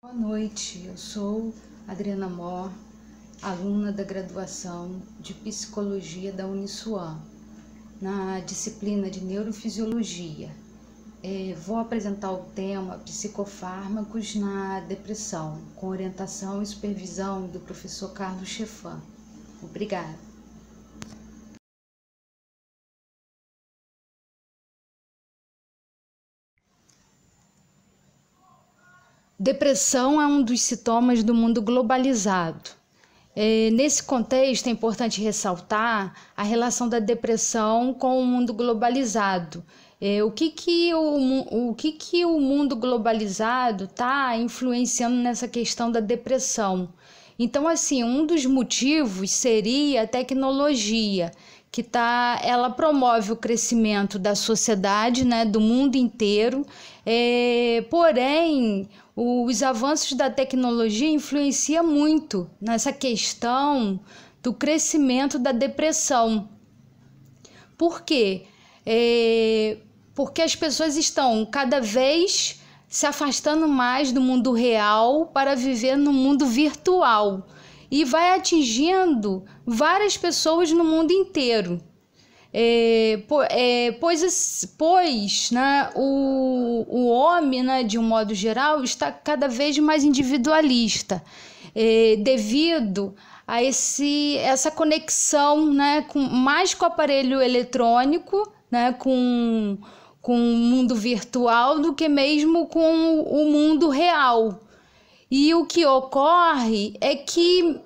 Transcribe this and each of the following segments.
Boa noite, eu sou Adriana Mor, aluna da graduação de Psicologia da Uniswan, na disciplina de Neurofisiologia. Vou apresentar o tema Psicofármacos na Depressão, com orientação e supervisão do professor Carlos Chefan. Obrigada. Depressão é um dos sintomas do mundo globalizado. Nesse contexto, é importante ressaltar a relação da depressão com o mundo globalizado. O que o mundo globalizado está influenciando nessa questão da depressão? Então, assim, um dos motivos seria a tecnologia, ela promove o crescimento da sociedade, né, do mundo inteiro, porém, os avanços da tecnologia influenciam muito nessa questão do crescimento da depressão. Por quê? Porque as pessoas estão cada vez se afastando mais do mundo real para viver no mundo virtual e vai atingindo várias pessoas no mundo inteiro. Pois né, o homem, né, de um modo geral, está cada vez mais individualista, devido a essa conexão, né, mais com o aparelho eletrônico, né, com o mundo virtual, do que mesmo com o mundo real. E o que ocorre é que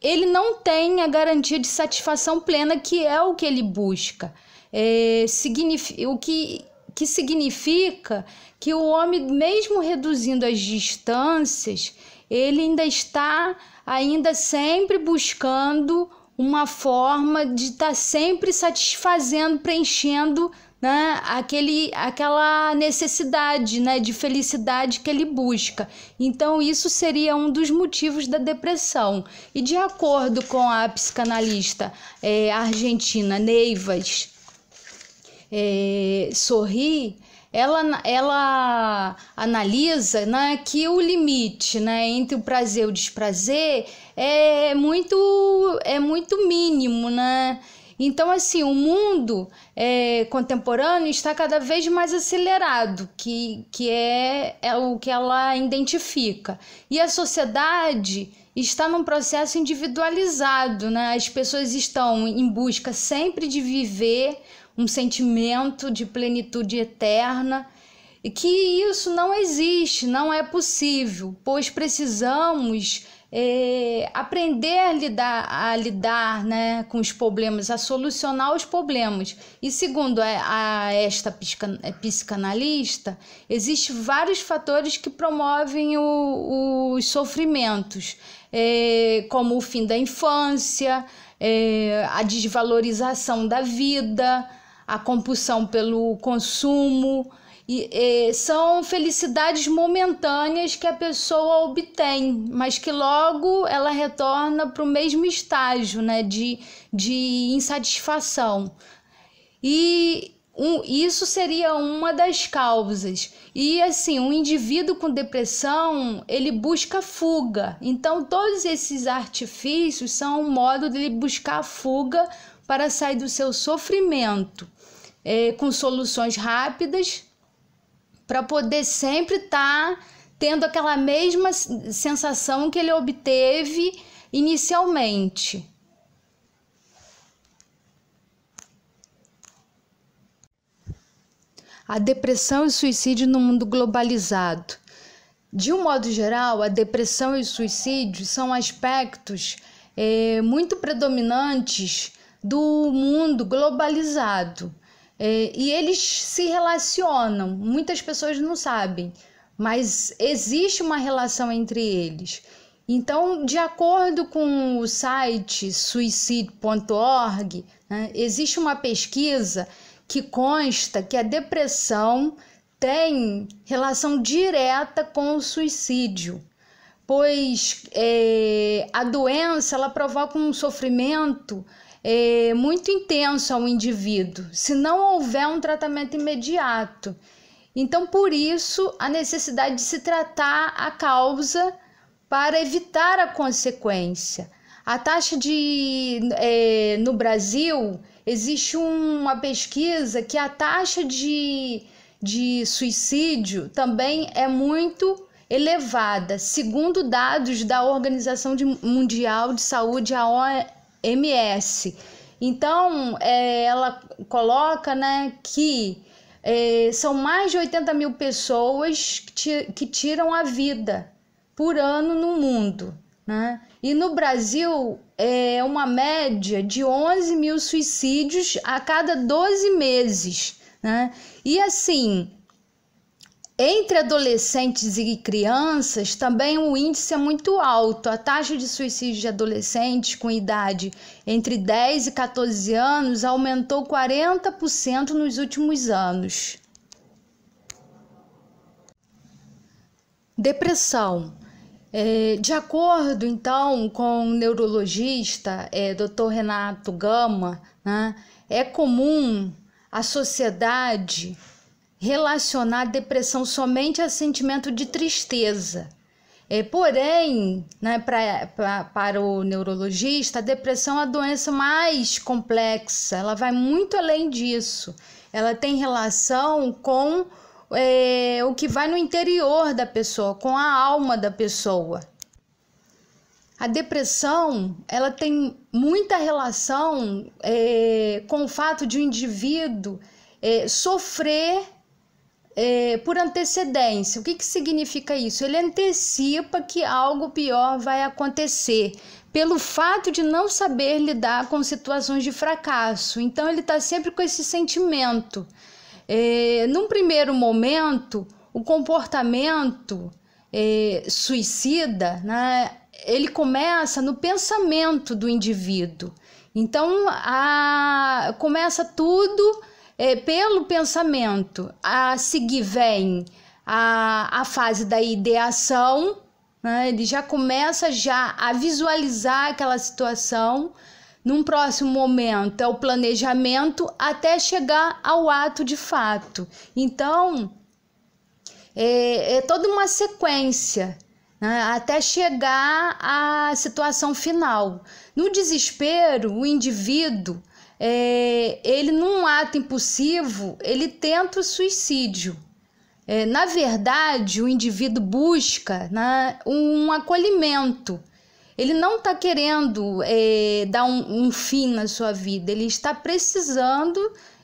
ele não tem a garantia de satisfação plena, que é o que ele busca. O que significa que o homem, mesmo reduzindo as distâncias, ele ainda sempre buscando uma forma de estar sempre satisfazendo, preenchendo, né, aquela necessidade, né, de felicidade que ele busca. Então, isso seria um dos motivos da depressão. E de acordo com a psicanalista argentina Neivas Sorri, ela analisa, né, que o limite, né, entre o prazer e o desprazer é muito mínimo, né? Então, assim, o mundo contemporâneo está cada vez mais acelerado, que é o que ela identifica. E a sociedade está num processo individualizado, né? As pessoas estão em busca sempre de viver um sentimento de plenitude eterna, e que isso não existe, não é possível, pois precisamos aprender a lidar, né, com os problemas, a solucionar os problemas. E segundo esta psicanalista, existem vários fatores que promovem os sofrimentos, como o fim da infância, a desvalorização da vida, a compulsão pelo consumo. São felicidades momentâneas que a pessoa obtém, mas que logo ela retorna para o mesmo estágio, né, de insatisfação. Isso seria uma das causas. E assim, um indivíduo com depressão, ele busca fuga. Então, todos esses artifícios são um modo de ele buscar a fuga para sair do seu sofrimento, com soluções rápidas, para poder sempre estar tendo aquela mesma sensação que ele obteve inicialmente. A depressão e o suicídio no mundo globalizado. De um modo geral, a depressão e o suicídio são aspectos muito predominantes do mundo globalizado. E eles se relacionam, muitas pessoas não sabem, mas existe uma relação entre eles. Então, de acordo com o site suicide.org, né, existe uma pesquisa que consta que a depressão tem relação direta com o suicídio, pois a doença ela provoca um sofrimento muito intenso ao indivíduo, se não houver um tratamento imediato. Então, por isso, a necessidade de se tratar a causa para evitar a consequência. A taxa no Brasil, existe uma pesquisa que a taxa de suicídio também é muito elevada, segundo dados da Organização Mundial de Saúde, a OMS. Então, ela coloca, né, que são mais de 80 mil pessoas que tiram a vida por ano no mundo, né? E no Brasil é uma média de 11 mil suicídios a cada 12 meses, né? E assim, entre adolescentes e crianças também o índice é muito alto. A taxa de suicídio de adolescentes com idade entre 10 e 14 anos aumentou 40% nos últimos anos. Depressão. De acordo, então, com o neurologista Dr. Renato Gama, né, é comum a sociedade relacionar a depressão somente a sentimento de tristeza. Porém, né, para o neurologista, a depressão é a doença mais complexa, ela vai muito além disso. Ela tem relação com o que vai no interior da pessoa, com a alma da pessoa. A depressão, ela tem muita relação com o fato de o indivíduo sofrer por antecedência. O que significa isso? Ele antecipa que algo pior vai acontecer, pelo fato de não saber lidar com situações de fracasso. Então ele está sempre com esse sentimento. Num primeiro momento, o comportamento suicida, né, ele começa no pensamento do indivíduo. Então começa tudo pelo pensamento. A seguir vem a fase da ideação, né? Ele já começa a visualizar aquela situação. Num próximo momento é o planejamento até chegar ao ato de fato. Então, é toda uma sequência, né, até chegar à situação final. No desespero, o indivíduo, ele num ato impulsivo, ele tenta o suicídio. Na verdade, o indivíduo busca, né, um acolhimento. Ele não está querendo dar um fim na sua vida, ele está precisando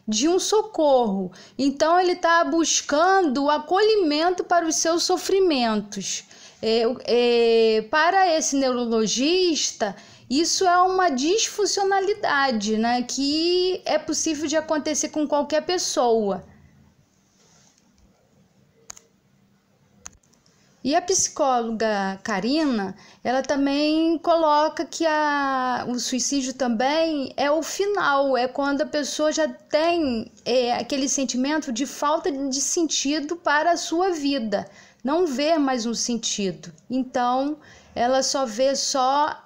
de um socorro. Então, ele está buscando o acolhimento para os seus sofrimentos. Para esse neurologista, isso é uma disfuncionalidade, né, que é possível de acontecer com qualquer pessoa. E a psicóloga Karina, ela também coloca que o suicídio também é o final, é quando a pessoa já tem aquele sentimento de falta de sentido para a sua vida, não vê mais um sentido. Então, ela só vê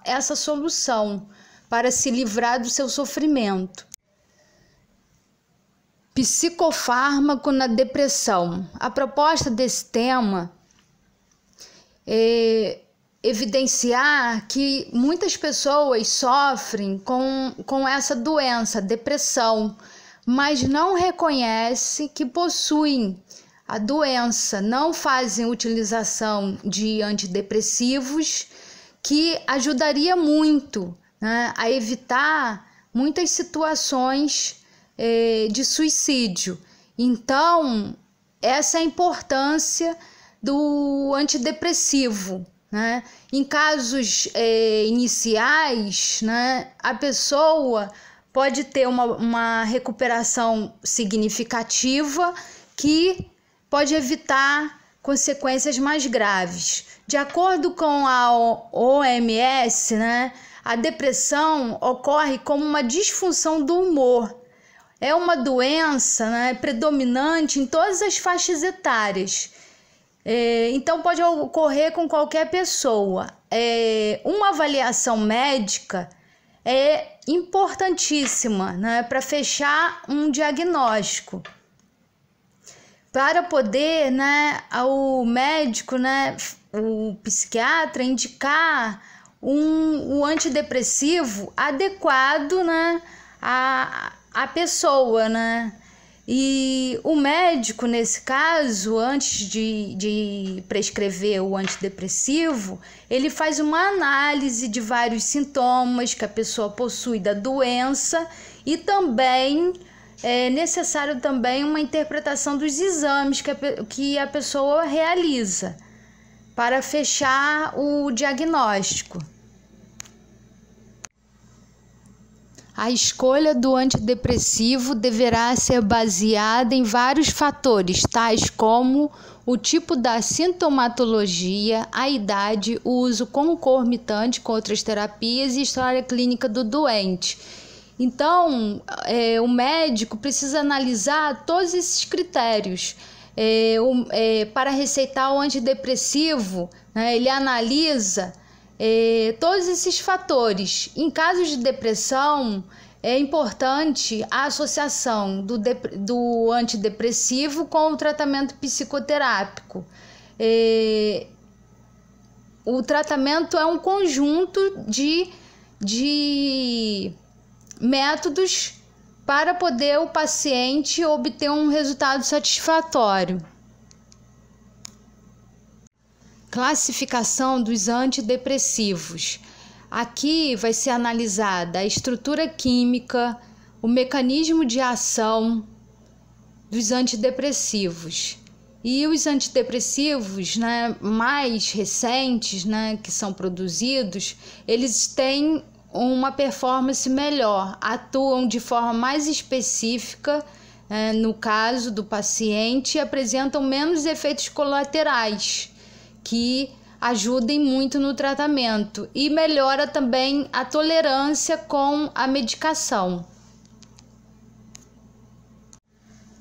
essa solução para se livrar do seu sofrimento. Psicofármaco na depressão. A proposta desse tema evidenciar que muitas pessoas sofrem com essa doença, depressão, mas não reconhecem que possuem a doença, não fazem utilização de antidepressivos, que ajudaria muito, né, a evitar muitas situações de suicídio. Então, essa é a importância do antidepressivo, né? Em casos iniciais, né, a pessoa pode ter uma recuperação significativa que pode evitar consequências mais graves. De acordo com a OMS, né, a depressão ocorre como uma disfunção do humor. É uma doença, né, predominante em todas as faixas etárias. Então pode ocorrer com qualquer pessoa. Uma avaliação médica é importantíssima, né, para fechar um diagnóstico. para poder, né, o médico, né, o psiquiatra indicar um antidepressivo adequado, né, à pessoa, né? E o médico, nesse caso, antes de prescrever o antidepressivo, ele faz uma análise de vários sintomas que a pessoa possui da doença e também é necessário também uma interpretação dos exames que a pessoa realiza para fechar o diagnóstico. A escolha do antidepressivo deverá ser baseada em vários fatores, tais como o tipo da sintomatologia, a idade, o uso concomitante com outras terapias e história clínica do doente. Então, o médico precisa analisar todos esses critérios. Para receitar o antidepressivo, né, ele analisa todos esses fatores. Em casos de depressão, é importante a associação do antidepressivo com o tratamento psicoterápico. O tratamento é um conjunto de métodos para poder o paciente obter um resultado satisfatório. Classificação dos antidepressivos. Aqui vai ser analisada a estrutura química, o mecanismo de ação dos antidepressivos. E os antidepressivos, né, mais recentes, né, que são produzidos, eles têm uma performance melhor, atuam de forma mais específica, no caso do paciente, e apresentam menos efeitos colaterais, que ajudem muito no tratamento, e melhora também a tolerância com a medicação.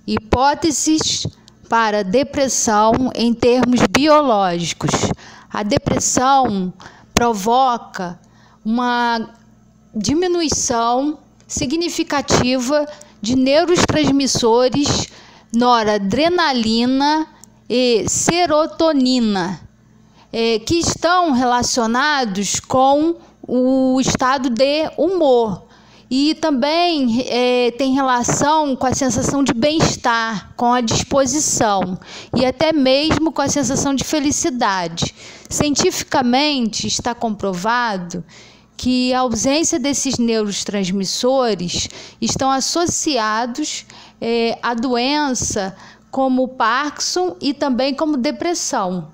Hipóteses para depressão em termos biológicos. A depressão provoca uma diminuição significativa de neurotransmissores noradrenalina e serotonina, que estão relacionados com o estado de humor e também tem relação com a sensação de bem-estar, com a disposição e até mesmo com a sensação de felicidade. Cientificamente está comprovado que a ausência desses neurotransmissores estão associados à doença como Parkinson e também como depressão.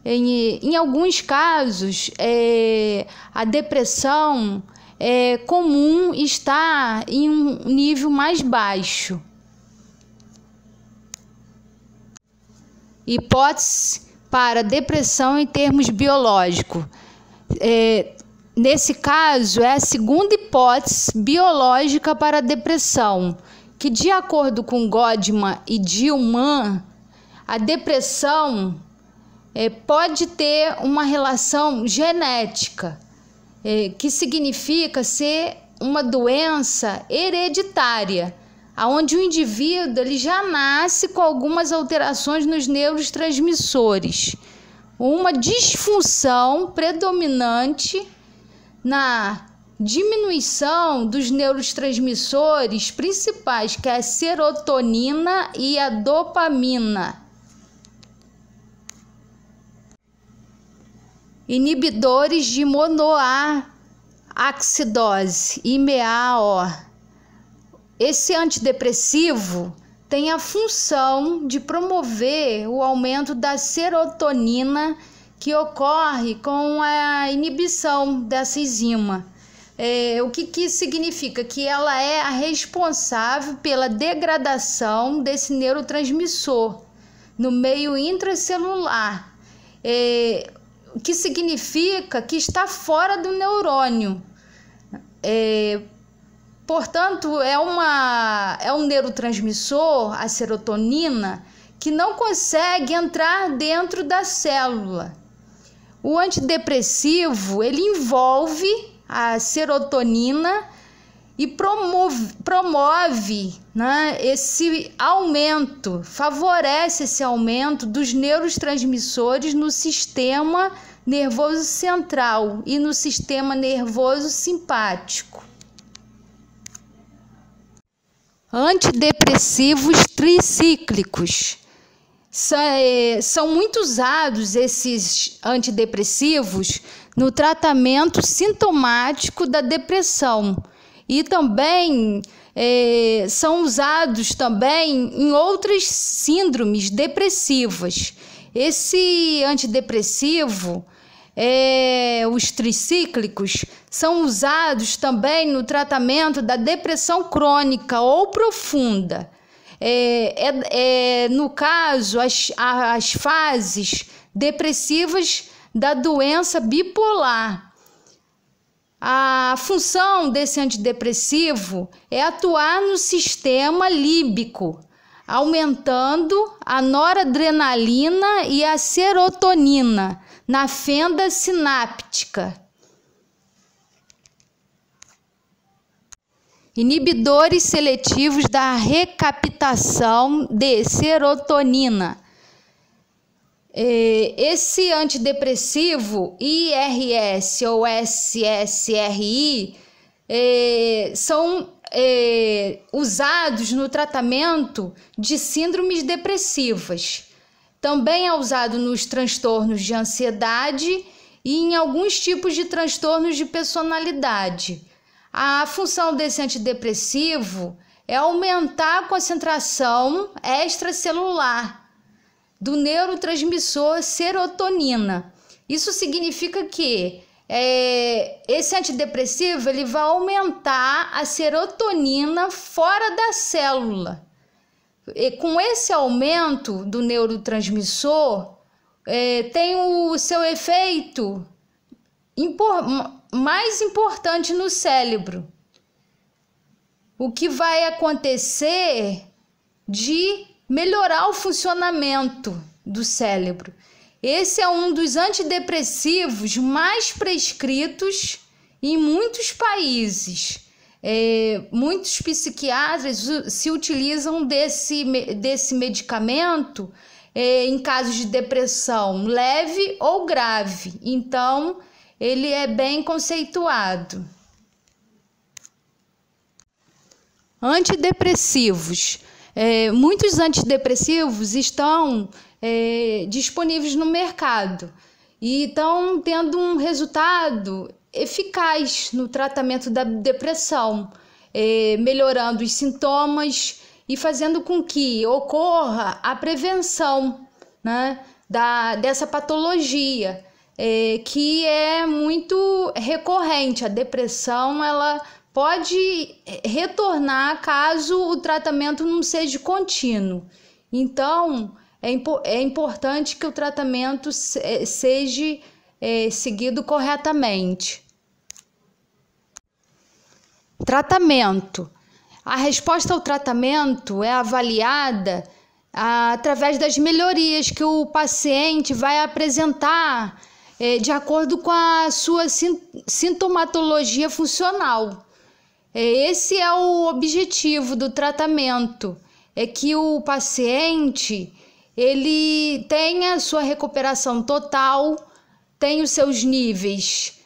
Em alguns casos, a depressão é comum estar em um nível mais baixo. Hipótese para depressão em termos biológicos. Nesse caso, é a segunda hipótese biológica para a depressão, que, de acordo com Goldman e Dillman, a depressão pode ter uma relação genética, que significa ser uma doença hereditária, onde o indivíduo ele já nasce com algumas alterações nos neurotransmissores, uma disfunção predominante na diminuição dos neurotransmissores principais, que é a serotonina e a dopamina. Inibidores de monoacidose, IMAO. Esse antidepressivo tem a função de promover o aumento da serotonina, que ocorre com a inibição dessa enzima. O que significa? Que ela é a responsável pela degradação desse neurotransmissor no meio intracelular, o que significa que está fora do neurônio. Portanto, é um neurotransmissor, a serotonina, que não consegue entrar dentro da célula. O antidepressivo, ele envolve a serotonina e promove, né, esse aumento, favorece esse aumento dos neurotransmissores no sistema nervoso central e no sistema nervoso simpático. Antidepressivos tricíclicos. São muito usados esses antidepressivos no tratamento sintomático da depressão e também são usados também em outras síndromes depressivas. Esse antidepressivo, os tricíclicos, são usados também no tratamento da depressão crônica ou profunda. No caso, as fases depressivas da doença bipolar. A função desse antidepressivo é atuar no sistema límbico, aumentando a noradrenalina e a serotonina na fenda sináptica. Inibidores seletivos da recaptação de serotonina. Esse antidepressivo IRS ou SSRI são usados no tratamento de síndromes depressivas. Também é usado nos transtornos de ansiedade e em alguns tipos de transtornos de personalidade. A função desse antidepressivo é aumentar a concentração extracelular do neurotransmissor serotonina. Isso significa que esse antidepressivo ele vai aumentar a serotonina fora da célula. E com esse aumento do neurotransmissor, tem o seu efeito mais importante no cérebro. O que vai acontecer de melhorar o funcionamento do cérebro. Esse é um dos antidepressivos mais prescritos em muitos países. Muitos psiquiatras se utilizam desse medicamento em casos de depressão leve ou grave. Então, ele é bem conceituado. Antidepressivos. Muitos antidepressivos estão disponíveis no mercado e estão tendo um resultado eficaz no tratamento da depressão, melhorando os sintomas e fazendo com que ocorra a prevenção, né, dessa patologia, que é muito recorrente. A depressão ela pode retornar caso o tratamento não seja contínuo. Então, é importante que o tratamento seja seguido corretamente. Tratamento. A resposta ao tratamento é avaliada através das melhorias que o paciente vai apresentar de acordo com a sua sintomatologia funcional. Esse é o objetivo do tratamento, é que o paciente ele tenha sua recuperação total, tenha os seus níveis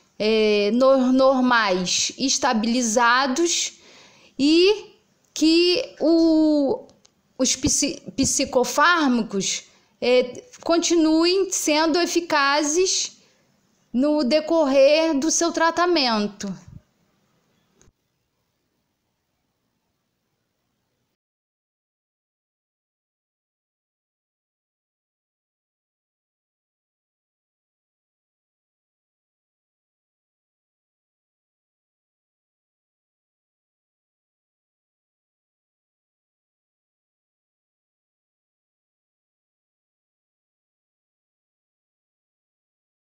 normais estabilizados e que os psicofármacos continuem sendo eficazes no decorrer do seu tratamento.